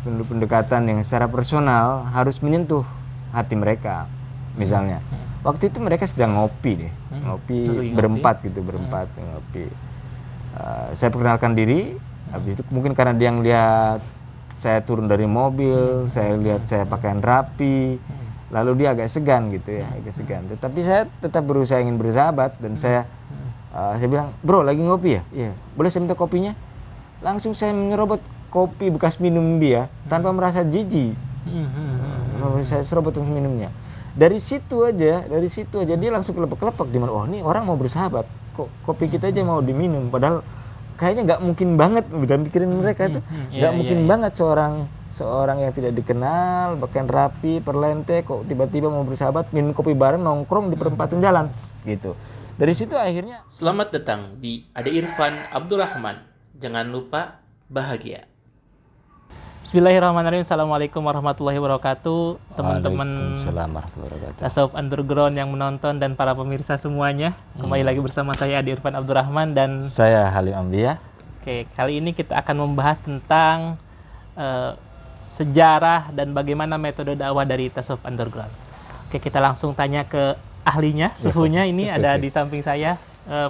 pendekatan yang secara personal harus menyentuh hati mereka. Misalnya waktu itu mereka sedang ngopi deh, ngopi berempat gitu, ngopi. Saya perkenalkan diri, habis itu mungkin karena dia lihat saya turun dari mobil, saya lihat saya pakaian rapi, lalu dia agak segan gitu ya, agak segan. Tetapi saya tetap berusaha ingin bersahabat dan saya bilang, bro lagi ngopi ya? Iya. Boleh saya minta kopinya? Langsung saya menyerobot kopi bekas minum dia tanpa merasa jijik. Saya serobot minumnya. Dari situ aja dia langsung kelepek-kelepek di mana, oh ini orang mau bersahabat, kok kopi kita aja mau diminum, padahal kayaknya nggak mungkin banget dalam pikiran mereka itu, nggak mungkin banget seorang yang tidak dikenal, bahkan rapi, perlente, kok tiba-tiba mau bersahabat, minum kopi bareng, nongkrong di perempatan jalan, gitu. Dari situ akhirnya. Selamat datang di Ade Irfan Abdurrahman. Jangan lupa bahagia. Bismillahirrahmanirrahim. Assalamualaikum warahmatullahi wabarakatuh. Teman-teman Tasawuf Underground yang menonton dan para pemirsa semuanya. Kembali lagi bersama saya Ade Irfan Abdurrahman dan saya Halim Ambia. Oke, kali ini kita akan membahas tentang sejarah dan bagaimana metode dakwah dari Tasawuf Underground. Oke, kita langsung tanya ke ahlinya, suhunya. Ini ada di samping saya,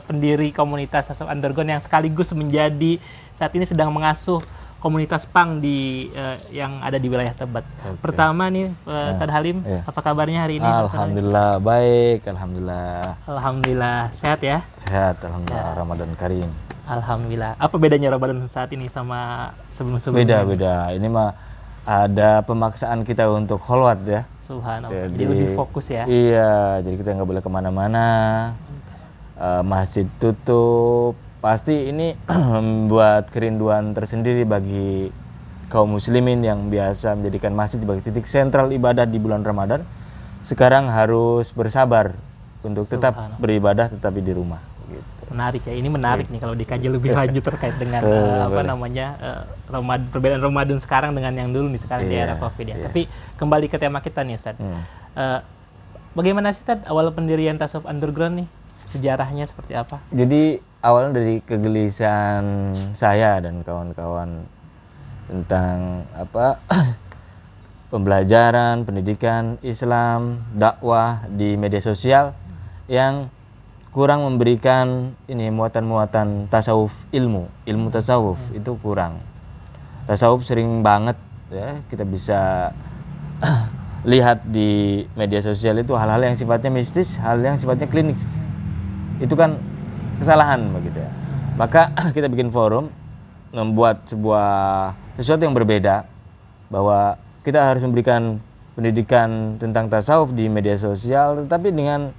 pendiri komunitas Tasawuf Underground yang sekaligus menjadi saat ini sedang mengasuh komunitas punk di yang ada di wilayah Tebet. Pertama nih, Ustaz Halim, apa kabarnya hari ini? Alhamdulillah baik, alhamdulillah. Alhamdulillah sehat ya? Sehat, alhamdulillah. Ya. Ramadan Karim. Alhamdulillah. Apa bedanya Ramadan saat ini sama sebelum-sebelumnya? Beda. Ini mah ada pemaksaan kita untuk kholwat ya. Subhanallah. Jadi lebih fokus ya? Iya, jadi kita nggak boleh kemana-mana. Masjid tutup. Pasti ini membuat kerinduan tersendiri bagi kaum muslimin yang biasa menjadikan masjid sebagai titik sentral ibadah di bulan Ramadan. Sekarang harus bersabar untuk tetap beribadah tetapi di rumah. Gitu. Menarik ya, ini menarik nih kalau dikaji lebih lanjut terkait dengan perbedaan Ramadan sekarang dengan yang dulu nih sekarang di era Covid ya. Tapi kembali ke tema kita nih Ustaz. Bagaimana sih Ustaz awal pendirian Tasawuf Underground nih? Sejarahnya seperti apa? Jadi awalnya dari kegelisahan saya dan kawan-kawan tentang pembelajaran, pendidikan Islam, dakwah di media sosial yang kurang memberikan muatan-muatan tasawuf, ilmu tasawuf itu kurang. Tasawuf sering banget ya kita bisa lihat di media sosial itu hal-hal yang sifatnya mistis, hal yang sifatnya klinis. Itu kan kesalahan bagi saya. Maka kita bikin forum, membuat sesuatu yang berbeda, bahwa kita harus memberikan pendidikan tentang tasawuf di media sosial, tetapi dengan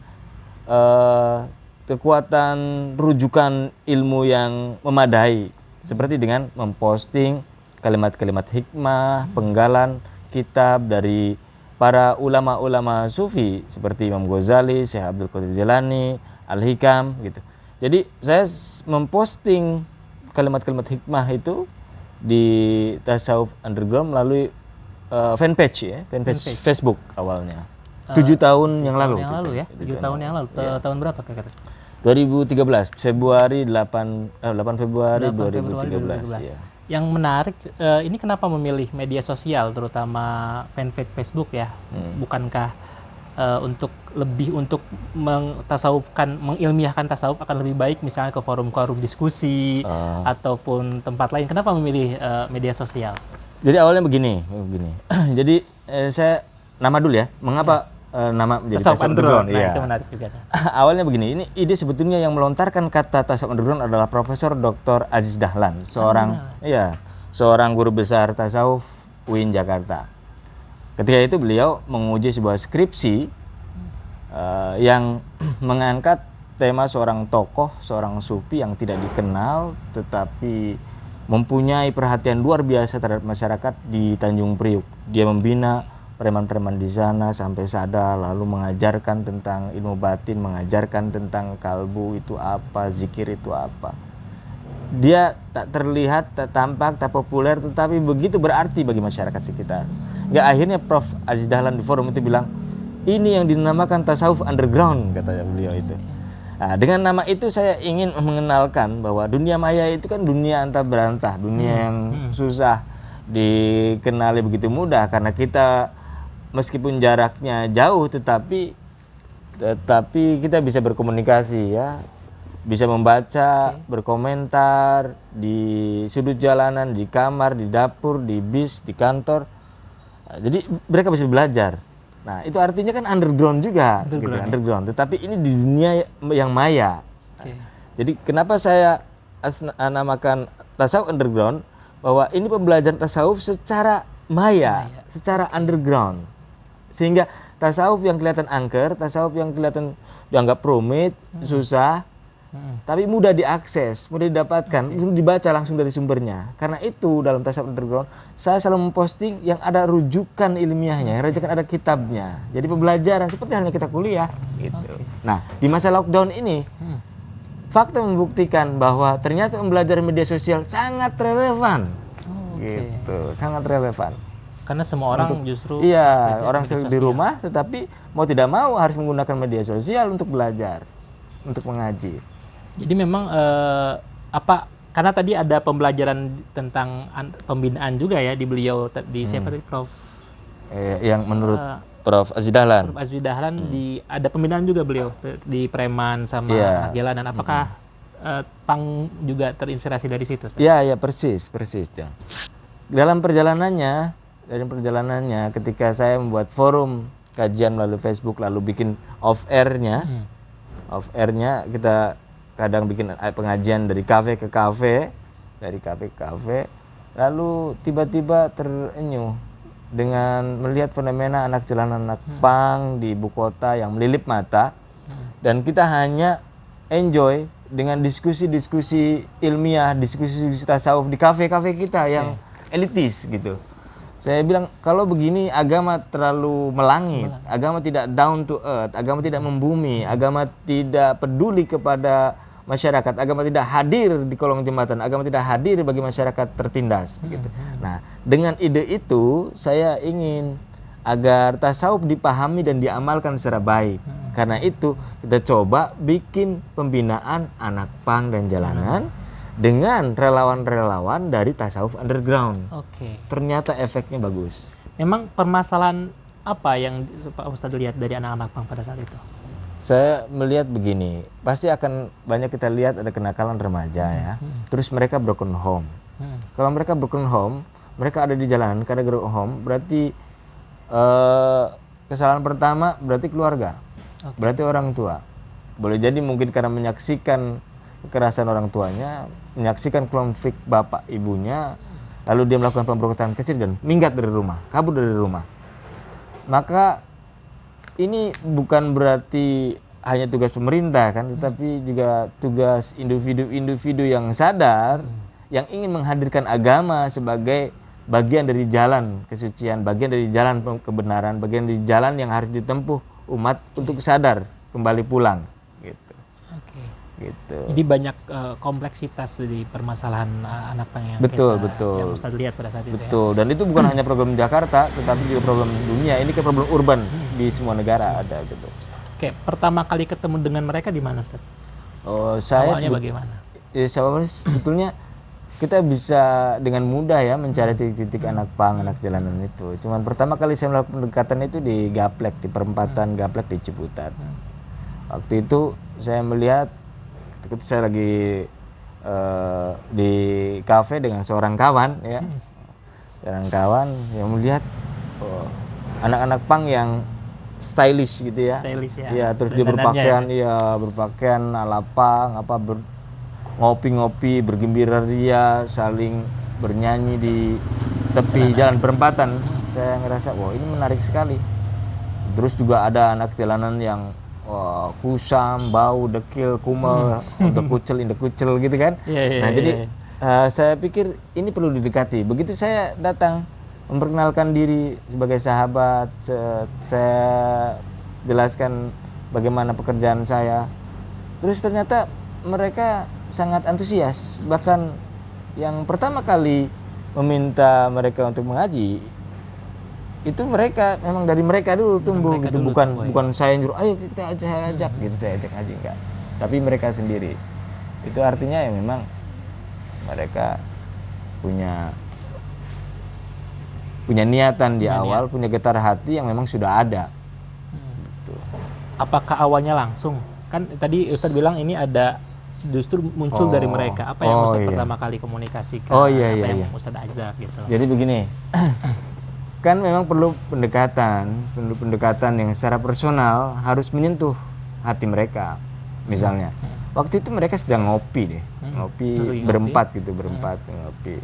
kekuatan rujukan ilmu yang memadai, seperti dengan memposting kalimat-kalimat hikmah, penggalan kitab dari para ulama-ulama sufi seperti Imam Ghazali, Syekh Abdul Qadir Jailani, Al-Hikam gitu. Jadi saya memposting kalimat-kalimat hikmah itu di Tasawuf Underground melalui fanpage Facebook awalnya. 7 tahun yang lalu. 7 tahun yang lalu. Tahun berapa kira-kira? 2013, Februari 8 Februari 2013 ya. Yang menarik, ini kenapa memilih media sosial terutama fanpage Facebook ya? Bukankah untuk mengilmiahkan tasawuf akan lebih baik misalnya ke forum-forum diskusi ataupun tempat lain? Kenapa memilih media sosial? Jadi awalnya begini. Jadi saya nama dulu ya. Mengapa nama menjadi Tasawuf Underground? Nah, itu menarik juga. Awalnya begini. Ini ide sebetulnya yang melontarkan kata Tasawuf Underground adalah Profesor Dr. Aziz Dahlan, seorang guru besar tasawuf UIN Jakarta. Ketika itu beliau menguji sebuah skripsi yang mengangkat tema seorang tokoh, seorang sufi yang tidak dikenal tetapi mempunyai perhatian luar biasa terhadap masyarakat di Tanjung Priuk. Dia membina preman-preman di sana sampai sadar, lalu mengajarkan tentang ilmu batin, mengajarkan tentang kalbu itu apa, zikir itu apa. Dia tak terlihat, tak tampak, tak populer, tetapi begitu berarti bagi masyarakat sekitar. Ya akhirnya Prof. Aziz Dahlan di forum itu bilang, ini yang dinamakan Tasawuf Underground, katanya beliau itu. Nah, dengan nama itu saya ingin mengenalkan bahwa dunia maya itu kan dunia antah berantah, dunia yang susah, dikenali begitu mudah karena kita meskipun jaraknya jauh tetapi kita bisa berkomunikasi ya, bisa membaca, berkomentar di sudut jalanan, di kamar, di dapur, di bis, di kantor. Jadi mereka bisa belajar. Nah, itu artinya kan underground juga, underground. Tetapi ini di dunia yang maya. Jadi kenapa saya namakan tasawuf underground? Bahwa ini pembelajaran tasawuf secara maya, secara underground. Sehingga tasawuf yang kelihatan angker, tasawuf yang kelihatan dianggap rumit, susah, tapi mudah diakses, mudah didapatkan, mudah dibaca langsung dari sumbernya. Karena itu dalam tasawuf underground saya selalu memposting yang ada rujukan ilmiahnya, yang rujukan ada kitabnya. Jadi pembelajaran seperti halnya kita kuliah gitu. Nah, di masa lockdown ini fakta membuktikan bahwa ternyata pembelajaran media sosial sangat relevan. Gitu, sangat relevan. Karena semua orang justru orang di rumah tetapi mau tidak mau harus menggunakan media sosial untuk belajar, untuk mengaji. Jadi memang karena tadi ada pembelajaran tentang pembinaan juga ya di beliau di siapa tadi Prof? Yang menurut Prof. Aziz Dahlan. Prof. Aziz Dahlan ada pembinaan juga beliau di preman sama anak jalanan. Apakah Pang juga terinspirasi dari situ? Iya, persis. Dalam perjalanannya ketika saya membuat forum kajian melalui Facebook lalu bikin off airnya kita kadang bikin pengajian dari kafe ke kafe, lalu tiba-tiba terenyuh dengan melihat fenomena anak jalanan, anak pang di ibu kota yang melilip mata, dan kita hanya enjoy dengan diskusi-diskusi ilmiah, diskusi-diskusi tasawuf di kafe-kafe kita yang elitis gitu. Saya bilang kalau begini agama terlalu melangit, agama tidak down to earth, agama tidak membumi, agama tidak peduli kepada masyarakat, agama tidak hadir di kolong jembatan, agama tidak hadir bagi masyarakat tertindas begitu. Nah, dengan ide itu saya ingin agar tasawuf dipahami dan diamalkan secara baik. Karena itu kita coba bikin pembinaan anak pang dan jalanan dengan relawan-relawan dari tasawuf underground. Ternyata efeknya bagus. Memang permasalahan apa yang Pak Ustadz lihat dari anak-anak pang pada saat itu? Saya melihat begini, pasti akan banyak kita lihat ada kenakalan remaja ya. Terus mereka broken home. Kalau mereka broken home, mereka ada di jalanan, karena broken home, berarti kesalahan pertama berarti keluarga, berarti orang tua. Boleh jadi mungkin karena menyaksikan kekerasan orang tuanya, menyaksikan konflik bapak ibunya, lalu dia melakukan pemberontakan kecil dan minggat dari rumah, kabur dari rumah. Maka ini bukan berarti hanya tugas pemerintah kan, tetapi juga tugas individu-individu yang sadar, yang ingin menghadirkan agama sebagai bagian dari jalan kesucian, bagian dari jalan kebenaran, bagian dari jalan yang harus ditempuh umat untuk sadar kembali pulang gitu. Gitu. Jadi banyak kompleksitas di permasalahan anak pang yang yang Ustadz lihat pada saat itu. Betul. Dan itu bukan hanya problem Jakarta, tetapi juga problem dunia. Ini kan problem urban di semua negara ada gitu. Pertama kali ketemu dengan mereka di mana, Ustadz? Saya bagaimana? Sebetulnya kita bisa dengan mudah ya mencari titik-titik anak pang, anak jalanan itu. Cuman pertama kali saya melakukan pendekatan itu di Gaplek, di perempatan Gaplek di Ciputat. Waktu itu saya melihat, ketika saya lagi di kafe dengan seorang kawan ya, seorang kawan yang melihat anak-anak pang yang stylish gitu ya. Iya, terus dia berpakaian ala pang, ngopi-ngopi, bergembira ria, saling bernyanyi di tepi jalan perempatan. Saya ngerasa wah ini menarik sekali. Terus juga ada anak jalanan yang kusam, bau, dekil, kumel, in the kucel gitu kan. Jadi saya pikir ini perlu didekati. Begitu saya datang memperkenalkan diri sebagai sahabat, saya jelaskan bagaimana pekerjaan saya. Terus ternyata mereka sangat antusias. Bahkan yang pertama kali meminta mereka untuk mengaji, itu mereka memang dari mereka dulu tumbuh gitu. Bukan saya nyuruh ayo kita ajak gitu, saya ajak ngaji enggak. Tapi mereka sendiri. Itu artinya ya memang mereka punya punya niatan di awal, punya getar hati yang memang sudah ada. Gitu. Apakah awalnya langsung? Kan tadi Ustadz bilang ini ada justru muncul dari mereka. Apa yang Ustadz pertama kali komunikasikan? Apa yang Ustadz ajak gitu? Jadi begini, kan memang perlu pendekatan yang secara personal harus menyentuh hati mereka. Misalnya, waktu itu mereka sedang ngopi deh, ngopi berempat gitu, ngopi.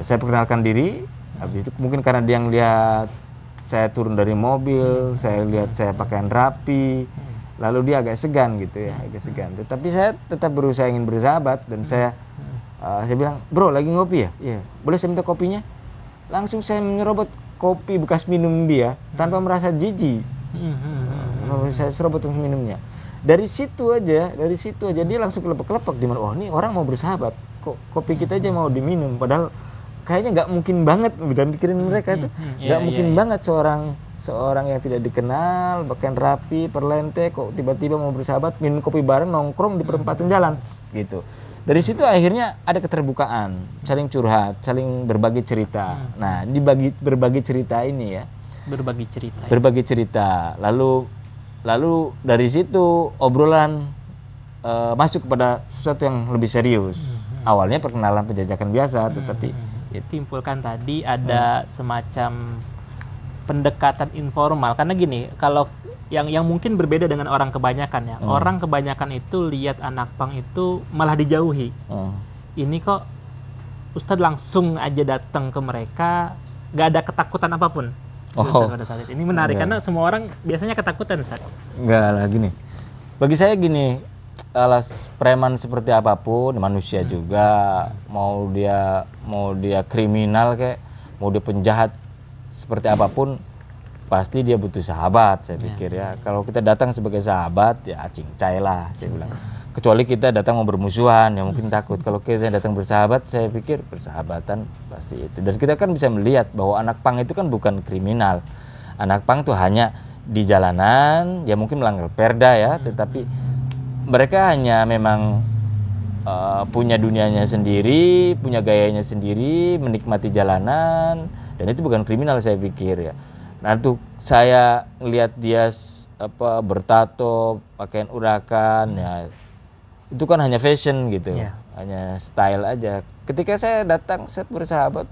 Saya perkenalkan diri, habis itu mungkin karena dia ngeliat saya turun dari mobil, saya lihat saya pakaian rapi, lalu dia agak segan gitu ya, Tetapi saya tetap berusaha ingin bersahabat dan saya bilang, bro lagi ngopi ya? Iya. Boleh saya minta kopinya? Langsung saya menyerobot kopi bekas minum dia tanpa merasa jijik. Saya serobot minumnya. Dari situ aja dia langsung kelepek-kelepek di mana, oh ini orang mau bersahabat, kok kopi kita aja mau diminum, padahal kayaknya nggak mungkin banget dalam pikiran mereka itu, nggak mungkin banget seorang yang tidak dikenal, bahkan rapi, perlente, kok tiba-tiba mau bersahabat, minum kopi bareng, nongkrong di perempatan jalan, gitu. Dari situ akhirnya ada keterbukaan, saling curhat, saling berbagi cerita. Nah, berbagi cerita ini ya. Berbagi cerita. Lalu dari situ obrolan masuk kepada sesuatu yang lebih serius. Awalnya perkenalan penjajakan biasa, tetapi timbulkan tadi ada semacam pendekatan informal. Karena gini, kalau yang mungkin berbeda dengan orang kebanyakan ya. Orang kebanyakan itu lihat anak pang itu malah dijauhi. Ini kok Ustadz langsung aja datang ke mereka, gak ada ketakutan apapun. Pada saat itu. Ini menarik karena semua orang biasanya ketakutan, Ustadz. Enggak lah, gini. Bagi saya gini, alas preman seperti apapun, manusia juga, mau dia kriminal kayak, mau dia penjahat seperti apapun, pasti dia butuh sahabat, saya pikir ya. Kalau kita datang sebagai sahabat, ya cincai lah, saya bilang. Kecuali kita datang mau bermusuhan, ya mungkin takut. Kalau kita datang bersahabat, saya pikir persahabatan pasti itu. Dan kita kan bisa melihat bahwa anak pang itu kan bukan kriminal. Anak pang tuh hanya di jalanan, ya mungkin melanggar perda ya, tetapi mereka hanya memang punya dunianya sendiri, punya gayanya sendiri, menikmati jalanan, dan itu bukan kriminal saya pikir ya. Nah tuh saya ngelihat dia bertato, pakaian urakan, ya itu kan hanya fashion gitu, hanya style aja. Ketika saya datang set bersahabat,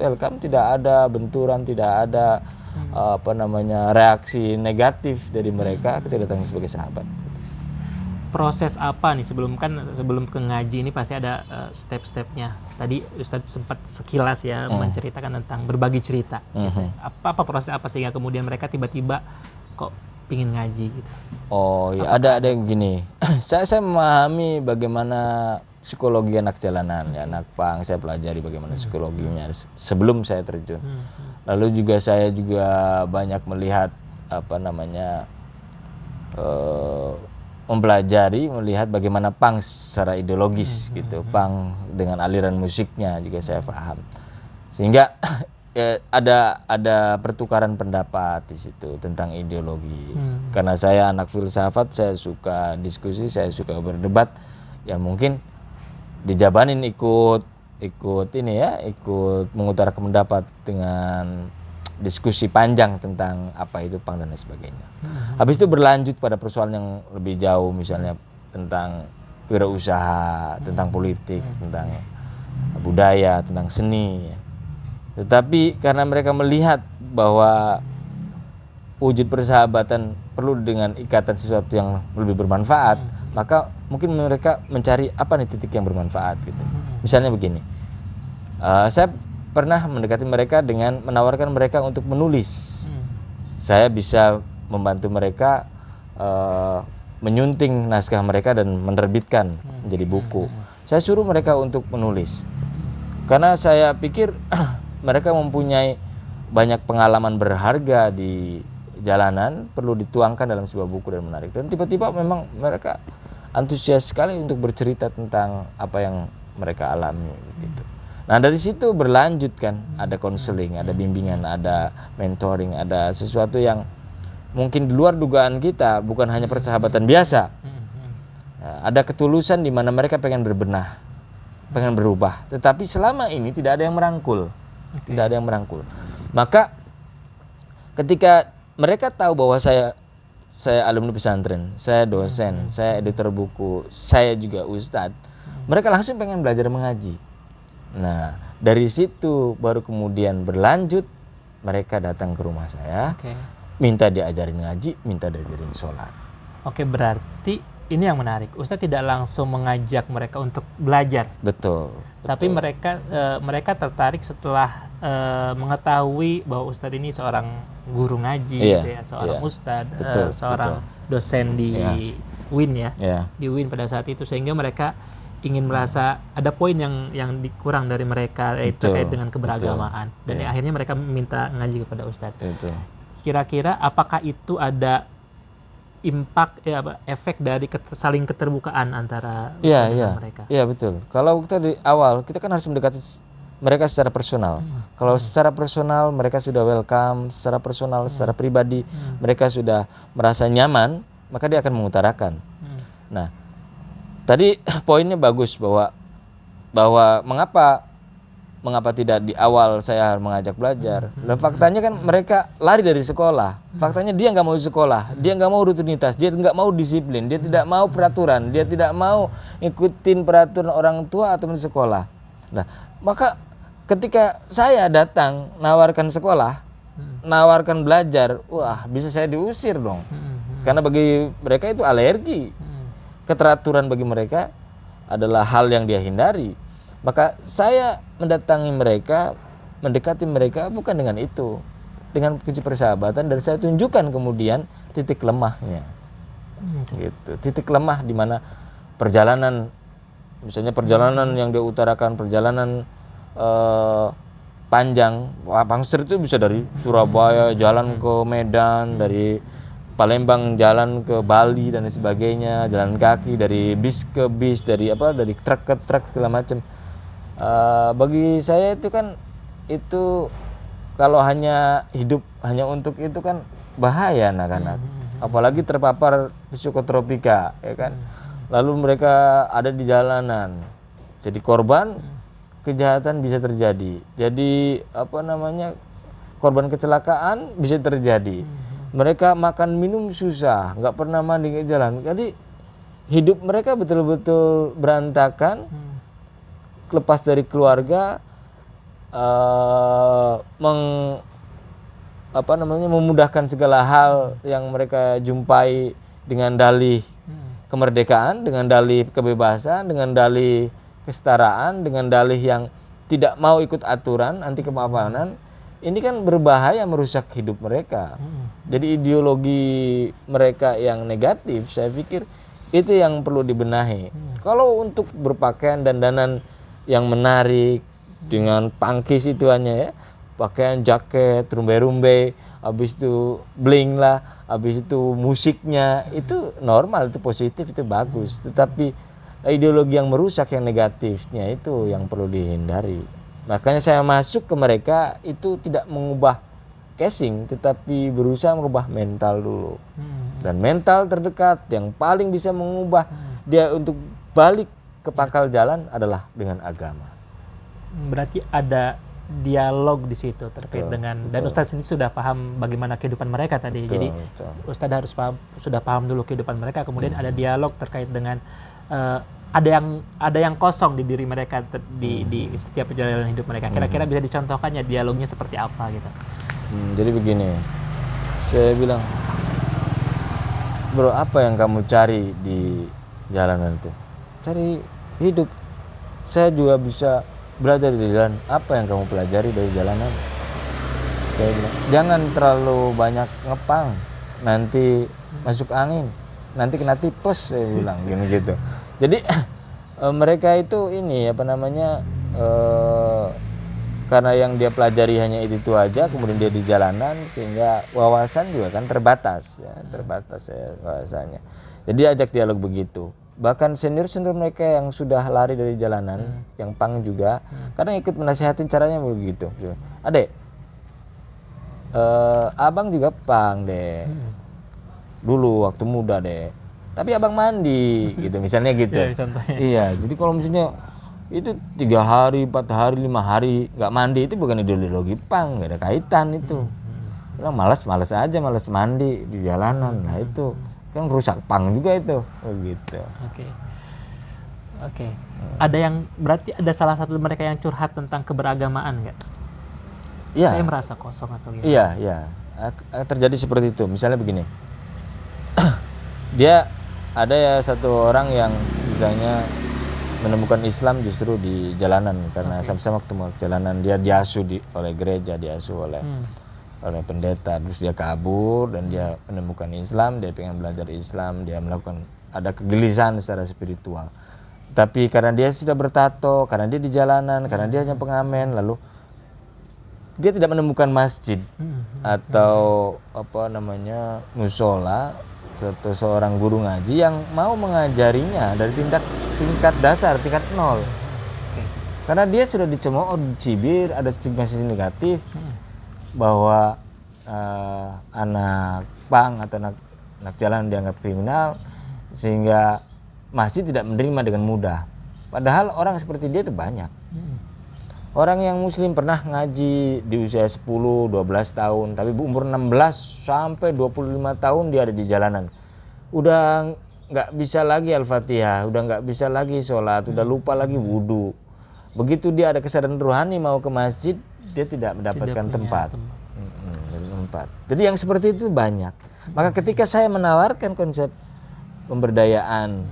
welcome, tidak ada benturan, tidak ada reaksi negatif dari mereka. Kita datang sebagai sahabat. Proses apa nih sebelum ke ngaji ini pasti ada step-stepnya. Tadi Ustadz sempat sekilas ya menceritakan tentang berbagi cerita. Gitu. Apa proses apa sehingga kemudian mereka tiba-tiba kok pingin ngaji gitu? Oh ya, ada yang gini. saya memahami bagaimana psikologi anak jalanan ya, anak pang. Saya pelajari bagaimana psikologinya sebelum saya terjun. Lalu juga saya banyak melihat melihat bagaimana pang secara ideologis gitu, pang dengan aliran musiknya juga saya paham. Sehingga ada pertukaran pendapat di situ tentang ideologi. Karena saya anak filsafat, saya suka diskusi, saya suka berdebat. Ya mungkin dijabanin ikut mengutarakan pendapat dengan diskusi panjang tentang apa itu pang dan lain sebagainya. Habis itu berlanjut pada persoalan yang lebih jauh, misalnya tentang wirausaha, tentang politik, tentang budaya, tentang seni. Tetapi karena mereka melihat bahwa wujud persahabatan perlu dengan ikatan sesuatu yang lebih bermanfaat, maka mungkin mereka mencari apa nih titik yang bermanfaat gitu. Misalnya begini, saya pernah mendekati mereka dengan menawarkan mereka untuk menulis. Saya bisa membantu mereka menyunting naskah mereka dan menerbitkan menjadi buku. Saya suruh mereka untuk menulis. Karena saya pikir mereka mempunyai banyak pengalaman berharga di jalanan, perlu dituangkan dalam sebuah buku dan menarik. Dan tiba-tiba memang mereka antusias sekali untuk bercerita tentang apa yang mereka alami gitu. Nah dari situ berlanjut kan, ada konseling, ada bimbingan, ada mentoring, ada sesuatu yang mungkin di luar dugaan kita, bukan hanya persahabatan biasa. Ada ketulusan di mana mereka pengen berbenah, pengen berubah. Tetapi selama ini tidak ada yang merangkul. Tidak ada yang merangkul. Maka ketika mereka tahu bahwa saya alumni pesantren, saya dosen, saya editor buku, saya juga ustadz, mereka langsung pengen belajar mengaji. Nah, dari situ baru kemudian berlanjut, mereka datang ke rumah saya, minta diajarin ngaji, minta diajarin sholat. Oke, berarti ini yang menarik. Ustadz tidak langsung mengajak mereka untuk belajar. Betul. Tapi mereka tertarik setelah mengetahui bahwa Ustadz ini seorang guru ngaji, gitu ya, seorang ustadz, seorang dosen di UIN ya, di UIN pada saat itu, sehingga mereka ingin merasa ada poin yang dikurang dari mereka, yaitu terkait dengan keberagamaan, dan akhirnya mereka minta ngaji kepada Ustadz. Kira-kira apakah itu ada impact efek dari saling keterbukaan antara mereka? Iya, betul. Kalau kita di awal kita kan harus mendekati mereka secara personal. Kalau secara personal mereka sudah welcome, secara personal, secara pribadi mereka sudah merasa nyaman, maka dia akan mengutarakan. Nah, tadi poinnya bagus bahwa mengapa tidak di awal saya mengajak belajar. Dan faktanya kan mereka lari dari sekolah. Faktanya dia nggak mau sekolah, dia nggak mau rutinitas, dia nggak mau disiplin, dia tidak mau peraturan, dia tidak mau ikutin peraturan orang tua atau di sekolah. Nah, maka ketika saya datang nawarkan sekolah, nawarkan belajar, wah bisa saya diusir dong. Karena bagi mereka itu alergi. Keteraturan bagi mereka adalah hal yang dia hindari. Maka saya mendatangi mereka, mendekati mereka bukan dengan itu, dengan kunci persahabatan, dan saya tunjukkan kemudian titik lemahnya. Gitu. Titik lemah di mana perjalanan, misalnya perjalanan yang dia utarakan, perjalanan panjang, Bang Stri itu bisa dari Surabaya jalan ke Medan, dari Palembang jalan ke Bali dan sebagainya, jalan kaki dari bis ke bis, dari truk ke truk segala macam. Bagi saya itu kan, itu kalau hanya hidup hanya untuk itu kan bahaya anak-anak, apalagi terpapar psikotropika, ya kan. Lalu mereka ada di jalanan, jadi korban kejahatan bisa terjadi. Jadi korban kecelakaan bisa terjadi. Mereka makan minum susah, nggak pernah mandi ke jalan. Jadi hidup mereka betul-betul berantakan, lepas dari keluarga, memudahkan segala hal yang mereka jumpai dengan dalih kemerdekaan, dengan dalih kebebasan, dengan dalih kesetaraan, dengan dalih yang tidak mau ikut aturan, anti kemapanan. Ini kan berbahaya, merusak hidup mereka. Jadi ideologi mereka yang negatif, saya pikir itu yang perlu dibenahi. Kalau untuk berpakaian dandanan yang menarik dengan pangkis itu hanya ya, pakaian jaket, rumbai-rumbai, habis itu bling lah, habis itu musiknya, itu normal, itu positif, itu bagus. Tetapi ideologi yang merusak, yang negatifnya itu yang perlu dihindari. Makanya saya masuk ke mereka itu tidak mengubah casing, tetapi berusaha merubah mental dulu. Dan mental terdekat yang paling bisa mengubah dia untuk balik ke pangkal jalan adalah dengan agama. Berarti ada dialog di situ terkait dengan, dan Ustadz ini sudah paham bagaimana kehidupan mereka tadi. Jadi Ustadz harus sudah paham dulu kehidupan mereka, kemudian ada dialog terkait dengan ada yang kosong di diri mereka di setiap perjalanan hidup mereka. Kira-kira bisa dicontohkannya dialognya seperti apa gitu? Jadi begini, saya bilang, bro, apa yang kamu cari di jalanan itu? Cari hidup. Saya juga bisa belajar di jalan. Apa yang kamu pelajari dari jalanan? Saya bilang, jangan terlalu banyak ngepang, nanti masuk angin, nanti kena tipes, saya bilang gitu. Jadi mereka itu karena yang dia pelajari hanya itu aja, kemudian dia di jalanan, sehingga wawasan juga kan terbatas ya wawasannya. Jadi ajak dialog begitu. Bahkan senior mereka yang sudah lari dari jalanan, yang pang juga, kadang ikut menasihatin caranya begitu. Adek, abang juga pang deh, dulu waktu muda deh. Tapi abang mandi, gitu misalnya gitu. Ya, iya, jadi kalau misalnya Itu 3 hari, 4 hari, 5 hari nggak mandi, itu bukan ideologi punk, nggak ada kaitan itu. Orang malas aja, malas mandi di jalanan. Nah itu kan rusak punk juga itu, gitu. Oke. Ada yang berarti ada salah satu mereka yang curhat tentang keberagamaan nggak? Iya. Saya merasa kosong atau gimana? Iya. Terjadi seperti itu. Misalnya begini, dia ada ya satu orang yang misalnya menemukan Islam justru di jalanan karena sama-sama ketemu jalanan, dia diasuh oleh gereja, diasuh oleh pendeta, terus dia kabur dan dia menemukan Islam, dia pengen belajar Islam, dia melakukan ada kegelisahan secara spiritual. Tapi karena dia sudah bertato, karena dia di jalanan, karena dia hanya pengamen, lalu dia tidak menemukan masjid atau musola atau seorang guru ngaji yang mau mengajarinya dari tingkat dasar, tingkat nol. Karena dia sudah dicemooh, dicibir, ada stigma negatif bahwa anak pang atau anak jalan dianggap kriminal, sehingga masih tidak menerima dengan mudah. Padahal orang seperti dia itu banyak. Orang yang muslim pernah ngaji di usia 10, 12 tahun, tapi umur 16 sampai 25 tahun dia ada di jalanan. Udah nggak bisa lagi Al-Fatihah, udah nggak bisa lagi sholat, udah lupa lagi wudhu. Begitu dia ada kesadaran rohani mau ke masjid, dia tidak mendapatkan tempat. Jadi yang seperti itu banyak. Maka ketika saya menawarkan konsep pemberdayaan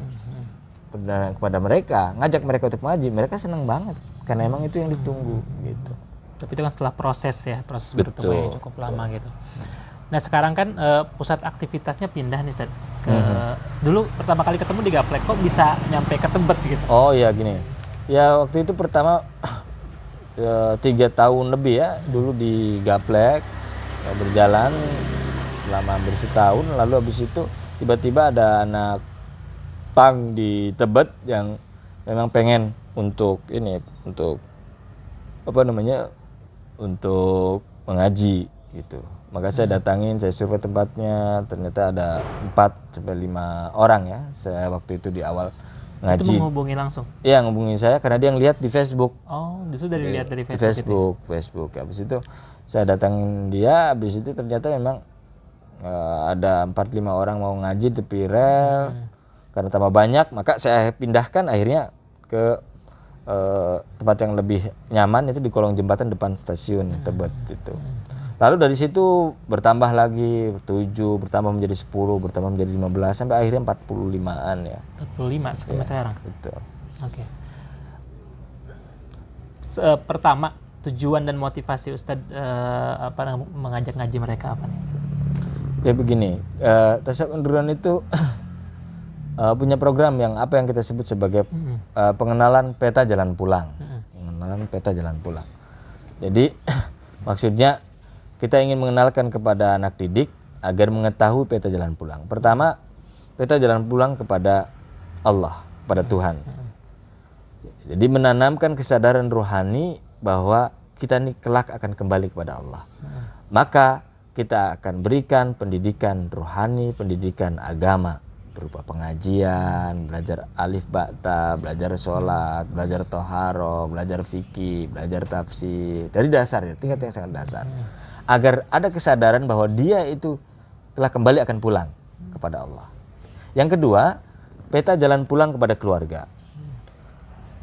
kepada mereka, ngajak mereka untuk ngaji, mereka senang banget karena emang itu yang ditunggu gitu. Tapi itu kan setelah proses bertemu yang cukup lama gitu. Nah sekarang kan pusat aktivitasnya pindah nih Ustaz. Dulu pertama kali ketemu di Gaplek, kok bisa nyampe ke Tebet gitu? Oh ya gini, ya waktu itu pertama 3 tahun lebih ya dulu di Gaplek, berjalan selama hampir setahun, lalu habis itu tiba-tiba ada anak pang di Tebet yang memang pengen untuk mengaji gitu. Maka saya datangin, saya survei tempatnya, ternyata ada 4 sampai 5 orang ya. Saya waktu itu di awal ngaji. Itu menghubungi langsung? Iya, menghubungi saya karena dia ngeliat di Facebook. Oh, justru lihat dari Facebook. Habis itu saya datangin dia, habis itu ternyata memang ada 4-5 orang mau ngaji tepi rel. Karena tambah banyak, maka saya pindahkan akhirnya ke tempat yang lebih nyaman, itu di kolong jembatan depan stasiun Tebet itu. Lalu dari situ bertambah lagi 7, bertambah menjadi 10, bertambah menjadi 15 sampai akhirnya 45-an ya. 45 sampai sekarang. Betul. Oke. Pertama, tujuan dan motivasi Ustadz mengajak ngaji mereka apa nih? Ya begini, Tasawuf Underground itu punya program yang kita sebut sebagai pengenalan peta jalan pulang. Pengenalan peta jalan pulang. Jadi maksudnya kita ingin mengenalkan kepada anak didik agar mengetahui peta jalan pulang. Pertama, peta jalan pulang kepada Allah, kepada Tuhan. Jadi menanamkan kesadaran rohani bahwa kita ini kelak akan kembali kepada Allah. Maka kita akan berikan pendidikan rohani, pendidikan agama berupa pengajian, belajar alif ba'ta, belajar sholat, belajar toharo, belajar fikih, belajar tafsir, dari dasar ya, tingkat yang sangat dasar, agar ada kesadaran bahwa dia itu telah kembali akan pulang kepada Allah. Yang kedua, peta jalan pulang kepada keluarga.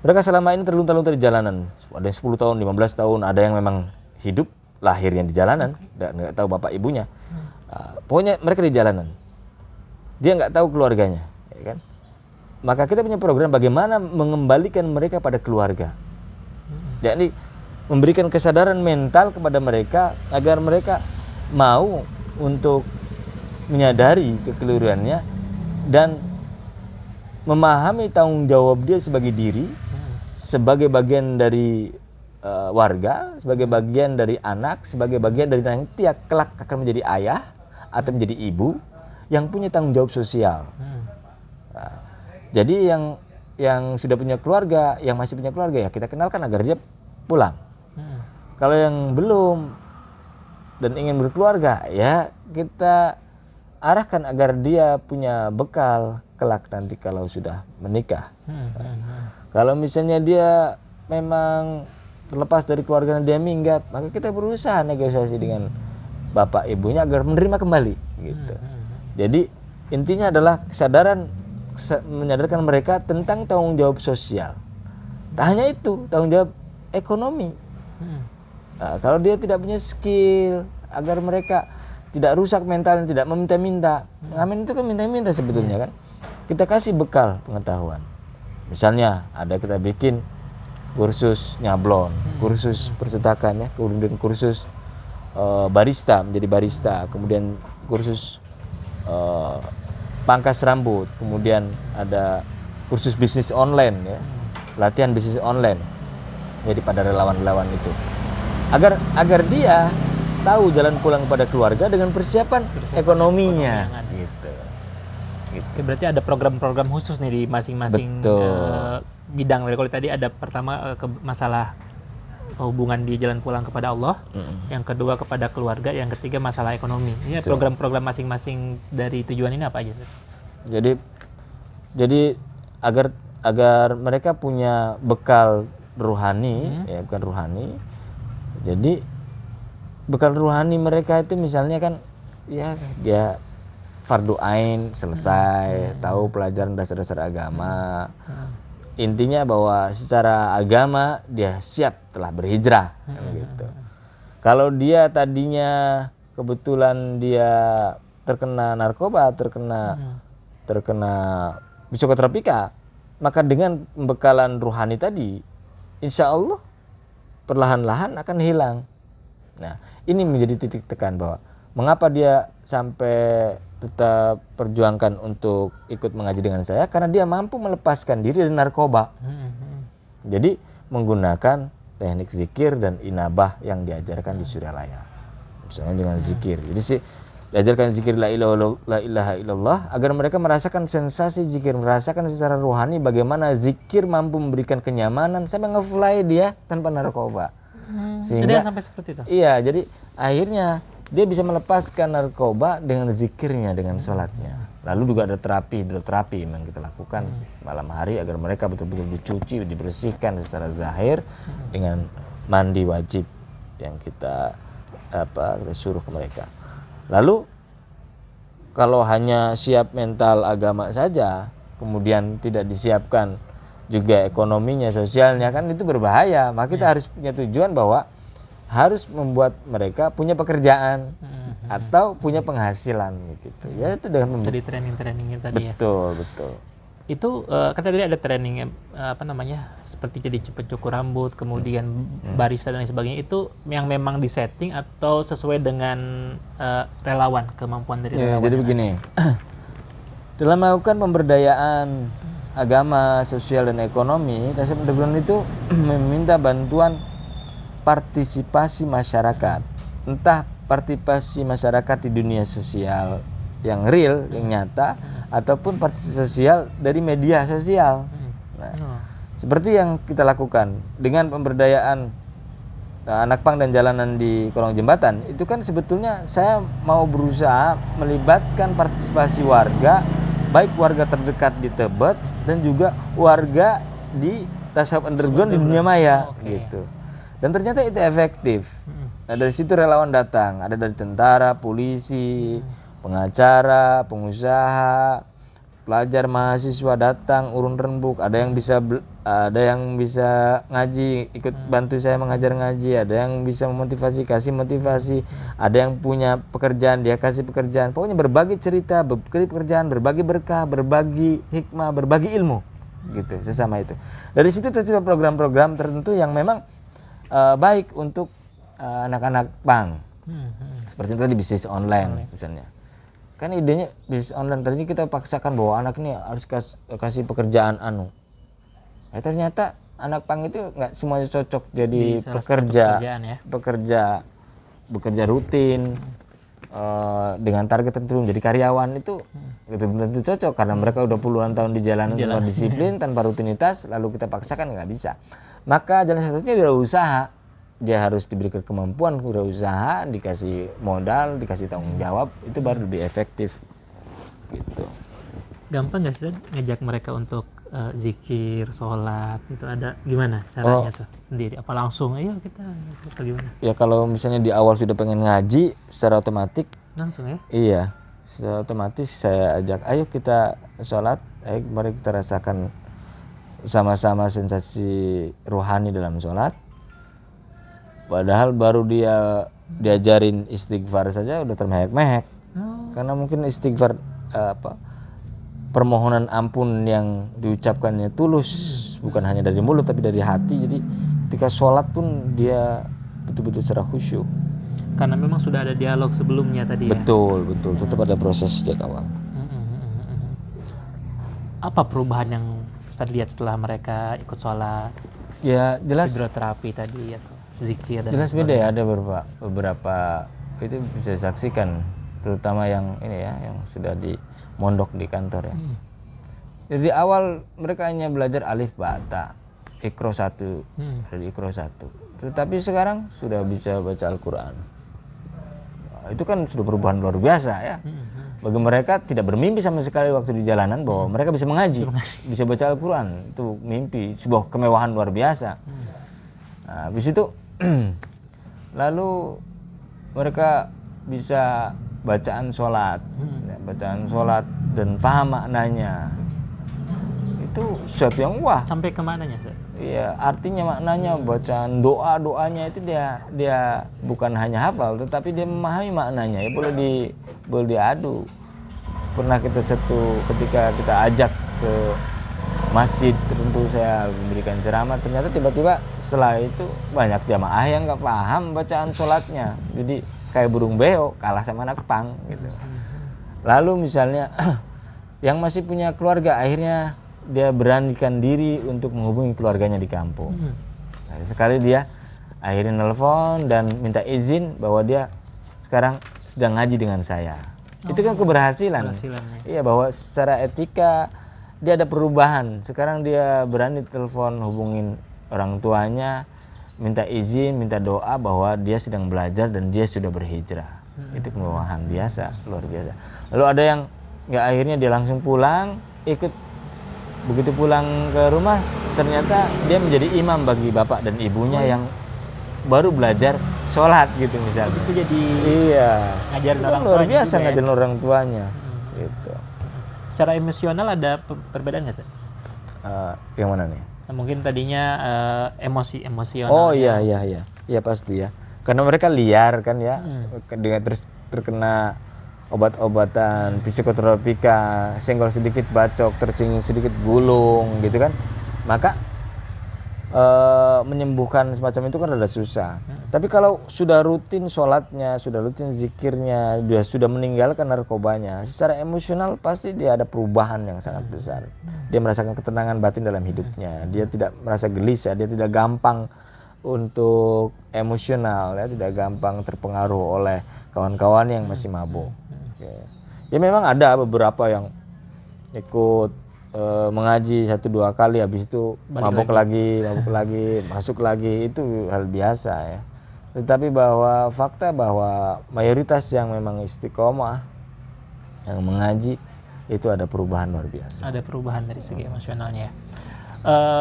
Mereka selama ini terlunta-lunta di jalanan, ada yang 10 tahun, 15 tahun, ada yang memang hidup lahirnya di jalanan, nggak tahu bapak ibunya, pokoknya mereka di jalanan. Dia nggak tahu keluarganya, ya kan? Maka kita punya program bagaimana mengembalikan mereka pada keluarga. Jadi memberikan kesadaran mental kepada mereka agar mereka mau untuk menyadari kekeliruannya dan memahami tanggung jawab dia sebagai diri, sebagai bagian dari warga, sebagai bagian dari anak, sebagai bagian dari nanti kelak akan menjadi ayah atau menjadi ibu yang punya tanggung jawab sosial. Nah, jadi yang sudah punya keluarga, yang masih punya keluarga ya kita kenalkan agar dia pulang. Kalau yang belum dan ingin berkeluarga ya kita arahkan agar dia punya bekal kelak nanti kalau sudah menikah. Kalau misalnya dia memang terlepas dari keluarga dia minggat, maka kita berusaha negosiasi dengan bapak ibunya agar menerima kembali gitu. Jadi intinya adalah menyadarkan mereka tentang tanggung jawab sosial. Tak hanya itu, tanggung jawab ekonomi. Nah, kalau dia tidak punya skill, agar mereka tidak rusak mentalnya, tidak meminta-minta. Ngamen itu kan minta-minta sebetulnya kan. Kita kasih bekal pengetahuan. Misalnya ada kita bikin kursus nyablon, kursus percetakan ya, kemudian kursus barista, menjadi barista, kemudian kursus pangkas rambut, kemudian ada kursus bisnis online ya, latihan bisnis online. Jadi pada relawan-relawan itu agar dia tahu jalan pulang kepada keluarga dengan persiapan ekonominya gitu. Oke, berarti ada program-program khusus nih di masing-masing bidang. Kalau tadi ada pertama masalah hubungan di jalan pulang kepada Allah, yang kedua kepada keluarga, yang ketiga masalah ekonomi. Ini program-program masing-masing dari tujuan ini apa aja, Ustaz? Jadi agar mereka punya bekal rohani, ya bukan rohani. Jadi bekal rohani mereka itu misalnya kan ya dia fardu ain selesai, tahu pelajaran dasar-dasar agama. Intinya bahwa secara agama dia siap telah berhijrah gitu. Kalau dia tadinya kebetulan dia terkena narkoba, terkena psikotropika, maka dengan pembekalan rohani tadi insya Allah perlahan-lahan akan hilang. Nah, ini menjadi titik tekan bahwa mengapa dia sampai tetap perjuangkan untuk ikut mengaji dengan saya, karena dia mampu melepaskan diri dari narkoba. Jadi menggunakan teknik zikir dan inabah yang diajarkan di Suryalaya, misalnya dengan zikir. Jadi diajarkan zikir la ilaha illallah agar mereka merasakan sensasi zikir, merasakan secara rohani bagaimana zikir mampu memberikan kenyamanan sampai ngefly dia tanpa narkoba. Sehingga sampai seperti itu. Iya, jadi akhirnya dia bisa melepaskan narkoba dengan zikirnya, dengan sholatnya. Lalu juga ada hidroterapi yang kita lakukan malam hari agar mereka betul-betul dicuci, dibersihkan secara zahir dengan mandi wajib yang kita suruh ke mereka. Lalu kalau hanya siap mental agama saja, kemudian tidak disiapkan juga ekonominya, sosialnya, kan itu berbahaya. Maka kita harus punya tujuan bahwa harus membuat mereka punya pekerjaan atau punya penghasilan gitu. Ya itu dengan tadi training-trainingnya tadi. Betul. Itu kan tadi ada training seperti jadi pencukur rambut, kemudian barista dan lain sebagainya. Itu yang memang disetting atau sesuai dengan relawan, kemampuan dari relawan? Jadi begini, dalam melakukan pemberdayaan agama, sosial dan ekonomi, Tasawuf Underground itu meminta bantuan partisipasi masyarakat, entah partisipasi masyarakat di dunia sosial yang real, yang nyata, ataupun partisipasi sosial dari media sosial. Nah, seperti yang kita lakukan dengan pemberdayaan anak pang dan jalanan di kolong jembatan, itu kan sebetulnya saya mau berusaha melibatkan partisipasi warga, baik warga terdekat di Tebet dan juga warga di Tasawuf Underground di dunia maya gitu. Dan ternyata itu efektif. Nah, dari situ relawan datang, ada dari tentara, polisi, pengacara, pengusaha, pelajar, mahasiswa datang urun rembuk, ada yang bisa ngaji, ikut bantu saya mengajar ngaji, ada yang bisa memotivasi, kasih motivasi, ada yang punya pekerjaan, dia kasih pekerjaan. Pokoknya berbagi cerita, berbagi pekerjaan, berbagi berkah, berbagi hikmah, berbagi ilmu gitu, sesama itu. Dari situ tercipta program-program tertentu yang memang baik untuk anak-anak pang. Seperti tadi bisnis online misalnya. Kan idenya bisnis online, tadinya kita paksakan bahwa anak ini harus kasih pekerjaan ternyata anak pang itu nggak semuanya cocok jadi bekerja rutin dengan target tertentu, jadi karyawan itu tentu cocok karena mereka udah puluhan tahun di jalanan tanpa disiplin, tanpa rutinitas, lalu kita paksakan nggak bisa. Maka jalan satunya wirausaha. Dia harus diberikan kemampuan wirausaha, dikasih modal, dikasih tanggung jawab, itu baru lebih efektif gitu. Gampang nggak sih ngajak mereka untuk zikir, sholat itu ada gimana caranya tuh sendiri? Apa langsung ayo kita atau gimana? Ya kalau misalnya di awal sudah pengen ngaji, secara otomatis Langsung ya? iya, secara otomatis saya ajak, ayo kita sholat, ayo mari kita rasakan sama-sama sensasi rohani dalam sholat. Padahal baru dia diajarin istighfar saja udah termehek-mehek. Karena mungkin istighfar permohonan ampun yang diucapkannya tulus, bukan hanya dari mulut tapi dari hati. Jadi ketika sholat pun dia betul-betul secara khusyuk. Karena memang sudah ada dialog sebelumnya tadi ya? Betul, tetap ada proses sejak awal. Apa perubahan yang Ustaz lihat setelah mereka ikut sholat? Ya jelas. Hidroterapi tadi atau zikir dan jelas beda ya, ada beberapa itu bisa disaksikan, terutama yang ini ya, yang sudah di mondok di kantor ya. Jadi awal mereka hanya belajar alif ba ta, ikro 1, dari ikro 1. Tetapi sekarang sudah bisa baca Al-Quran. Nah, itu kan sudah perubahan luar biasa ya. Bagi mereka tidak bermimpi sama sekali waktu di jalanan bahwa mereka bisa mengaji, bisa baca Al-Quran. Itu mimpi, sebuah kemewahan luar biasa. Nah, habis itu lalu mereka bisa bacaan sholat, dan paham maknanya. Itu sesuatu yang wah. Sampai ke mananya, Ustaz? Iya, artinya maknanya, bacaan doanya itu dia bukan hanya hafal, tetapi dia memahami maknanya. Ya boleh diadu. Pernah kita ketika kita ajak ke masjid tertentu, saya memberikan ceramah, ternyata tiba-tiba setelah itu banyak jamaah yang nggak paham bacaan sholatnya. Jadi kayak burung beo kalah sama anak pang gitu. Lalu misalnya yang masih punya keluarga, akhirnya dia beranikan diri untuk menghubungi keluarganya di kampung. Nah, sekali dia akhirnya nelpon dan minta izin bahwa dia sekarang sedang ngaji dengan saya. Itu kan keberhasilan. Iya, bahwa secara etika dia ada perubahan. Sekarang dia berani telepon hubungin orang tuanya, minta izin, minta doa bahwa dia sedang belajar dan dia sudah berhijrah. Itu kemewahan biasa, luar biasa. Lalu ada yang nggak, akhirnya dia langsung pulang, begitu pulang ke rumah ternyata dia menjadi imam bagi bapak dan ibunya yang baru belajar sholat gitu misalnya. Habis itu jadi ngajarin itu orang luar tuanya biasa juga, ngajarin orang tuanya gitu. Secara emosional ada perbedaan nggak sih? Yang mana nih? Nah, mungkin tadinya emosional. Oh iya pasti ya. Karena mereka liar kan ya, dengan terkena obat-obatan psikoterapika, senggol sedikit bacok, tersinggung sedikit gulung gitu kan, maka menyembuhkan semacam itu kan rada susah. Tapi kalau sudah rutin sholatnya, sudah rutin zikirnya, dia sudah meninggalkan narkobanya, secara emosional pasti dia ada perubahan yang sangat besar. Dia merasakan ketenangan batin dalam hidupnya, dia tidak merasa gelisah, dia tidak gampang untuk emosional ya, tidak gampang terpengaruh oleh kawan-kawan yang masih mabuk. Ya memang ada beberapa yang ikut mengaji 1-2 kali, habis itu mabuk lagi, masuk lagi, itu hal biasa ya. Tetapi bahwa fakta bahwa mayoritas yang memang istiqomah, yang mengaji, itu ada perubahan luar biasa. Ada perubahan dari segi emosionalnya.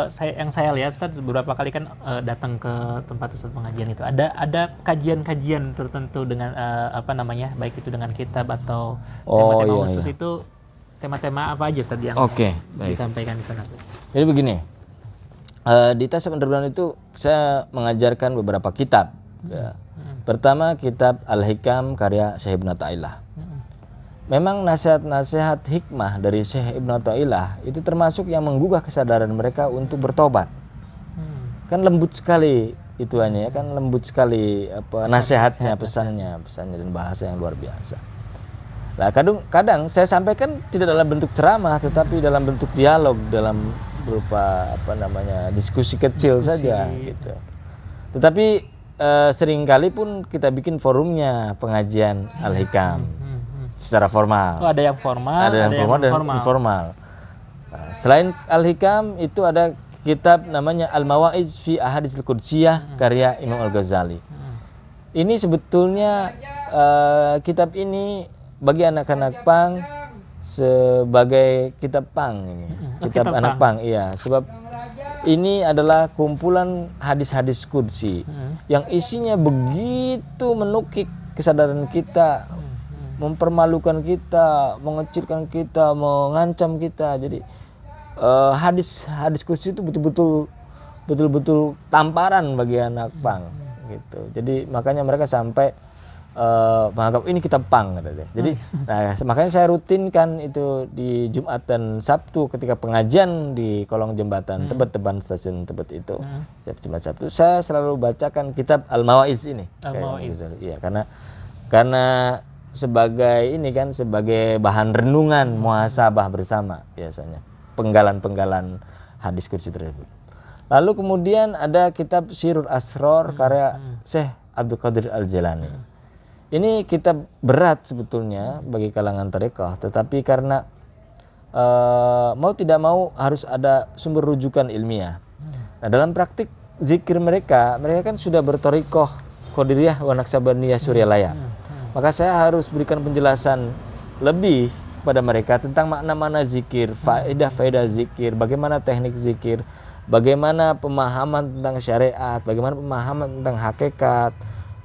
Saya lihat Ustaz beberapa kali kan datang ke tempat Ustaz pengajian itu ada kajian-kajian tertentu dengan baik itu dengan kitab atau tema-tema khusus. Itu tema-tema apa aja Ustaz yang disampaikan di sana? Jadi begini, di Tasawuf Underground itu saya mengajarkan beberapa kitab. Pertama kitab Al-Hikam karya Syekh Ibnu Athaillah. Memang nasihat-nasihat hikmah dari Syekh Ibnu Athaillah itu termasuk yang menggugah kesadaran mereka untuk bertobat. Kan lembut sekali ituannya, kan lembut sekali nasihatnya, pesannya dan bahasa yang luar biasa. Nah, kadang saya sampaikan tidak dalam bentuk ceramah, tetapi dalam bentuk dialog, dalam berupa diskusi kecil saja gitu. Tetapi seringkali pun kita bikin forumnya pengajian Al-Hikam secara formal. Oh, ada yang formal, ada yang formal dan informal. Nah, selain Al-Hikam itu ada kitab namanya Al-Mawaiz fi Ahaditsil Qudsiyah karya Imam Al-Ghazali. Ini sebetulnya kitab ini bagi anak-anak pang sebagai kitab pang ini. Kitab anak pang, iya. Sebab ini adalah kumpulan hadis-hadis qudsi yang isinya begitu menukik kesadaran kita, mempermalukan kita, mengecilkan kita, mengancam kita. Jadi hadis qudsi itu betul-betul tamparan bagi anak pang gitu. Jadi makanya mereka sampai menganggap ini kitab pang kata dia. Jadi makanya saya rutinkan itu di Jumat dan Sabtu ketika pengajian di kolong jembatan Tebet, depan stasiun Tebet itu. Setiap Jumat Sabtu saya selalu bacakan kitab Al-Mawaiz ini. Al-Mawaiz. Iya, karena sebagai ini kan sebagai bahan renungan muhasabah bersama biasanya. Penggalan-penggalan hadis qudsi tersebut. Lalu kemudian ada kitab Sirrul Asror karya Syekh Abdul Qadir Al-Jilani. Ini kitab berat sebetulnya bagi kalangan tarekah, tetapi karena mau tidak mau harus ada sumber rujukan ilmiah. Nah, dalam praktik zikir mereka kan sudah bertorikoh Qadiriyah wa Naqsabandiyah Suryalaya. Maka saya harus berikan penjelasan lebih pada mereka tentang makna-makna zikir, faedah-faedah zikir, bagaimana teknik zikir, bagaimana pemahaman tentang syariat, bagaimana pemahaman tentang hakikat,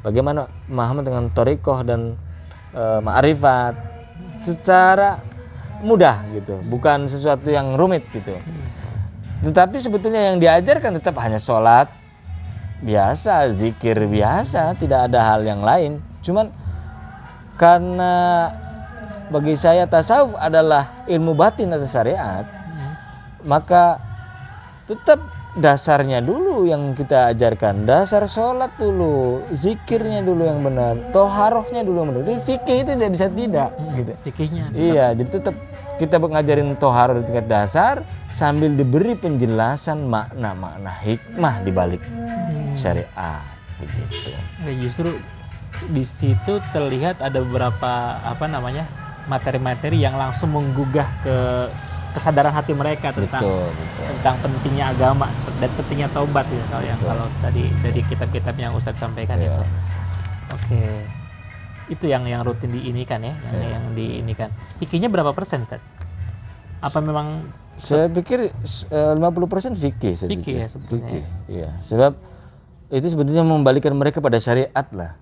bagaimana pemahaman dengan thariqah dan ma'rifat secara mudah gitu, bukan sesuatu yang rumit gitu. Tetapi sebetulnya yang diajarkan tetap hanya sholat biasa, zikir biasa, tidak ada hal yang lain. Cuman karena bagi saya tasawuf adalah ilmu batin atau syariat, maka tetap dasarnya dulu yang kita ajarkan, dasar sholat dulu, zikirnya dulu yang benar, toharohnya dulu yang benar. Jadi fikih itu tidak bisa tidak, gitu. Fikihnya. Iya, jadi tetap kita ngajarin toharoh di tingkat dasar sambil diberi penjelasan makna-makna hikmah di balik syariat, begitu. Ya, justru di situ terlihat ada beberapa materi-materi yang langsung menggugah ke kesadaran hati mereka tentang pentingnya agama dan pentingnya taubat ya kalau tadi dari kitab-kitab yang Ustadz sampaikan itu. Oke. Itu yang rutin diinikan ya, yang diinikan. Fikihnya berapa persen, Ustadz? Apa memang saya pikir 50% fikih saya fikih ya sebetulnya. Fikih. Iya, sebab itu sebetulnya membalikan mereka pada syariat lah.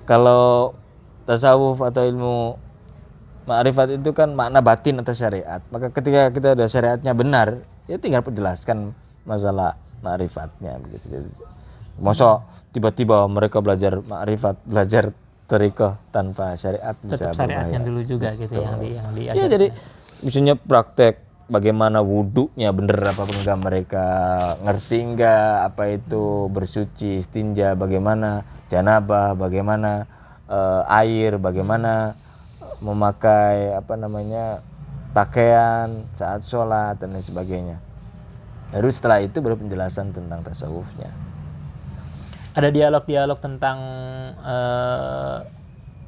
Kalau tasawuf atau ilmu ma'rifat itu kan makna batin atas syariat. Maka ketika kita udah syariatnya benar, ya tinggal penjelaskan masalah ma'rifatnya begitu. Masa tiba-tiba mereka belajar ma'rifat, belajar thariqah tanpa syariat bisa tetap syariatnya dulu juga gitu yang diajarkan. Ya, jadi misalnya praktek bagaimana wudunya bener apa enggak mereka ngerti enggak apa itu bersuci, istinja, bagaimana janabah, bagaimana air, bagaimana memakai pakaian saat sholat dan lain sebagainya. Lalu setelah itu baru penjelasan tentang tasawufnya. Ada dialog-dialog tentang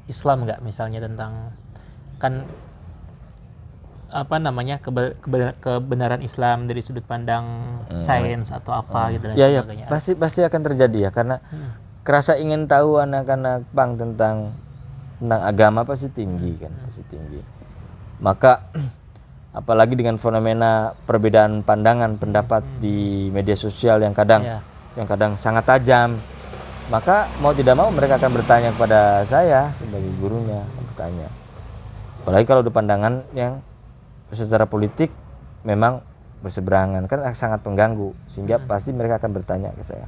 Islam nggak, misalnya tentang kan kebenaran Islam dari sudut pandang sains atau apa gitu dan sebagainya. Pasti akan terjadi ya, karena kerasa ingin tahu anak-anak pang tentang agama pasti tinggi kan, pasti tinggi. Maka apalagi dengan fenomena perbedaan pandangan pendapat di media sosial yang kadang sangat tajam, maka mau tidak mau mereka akan bertanya kepada saya sebagai gurunya, bertanya. Apalagi kalau ada pandangan yang secara politik memang berseberangan, kan sangat mengganggu, sehingga pasti mereka akan bertanya ke saya.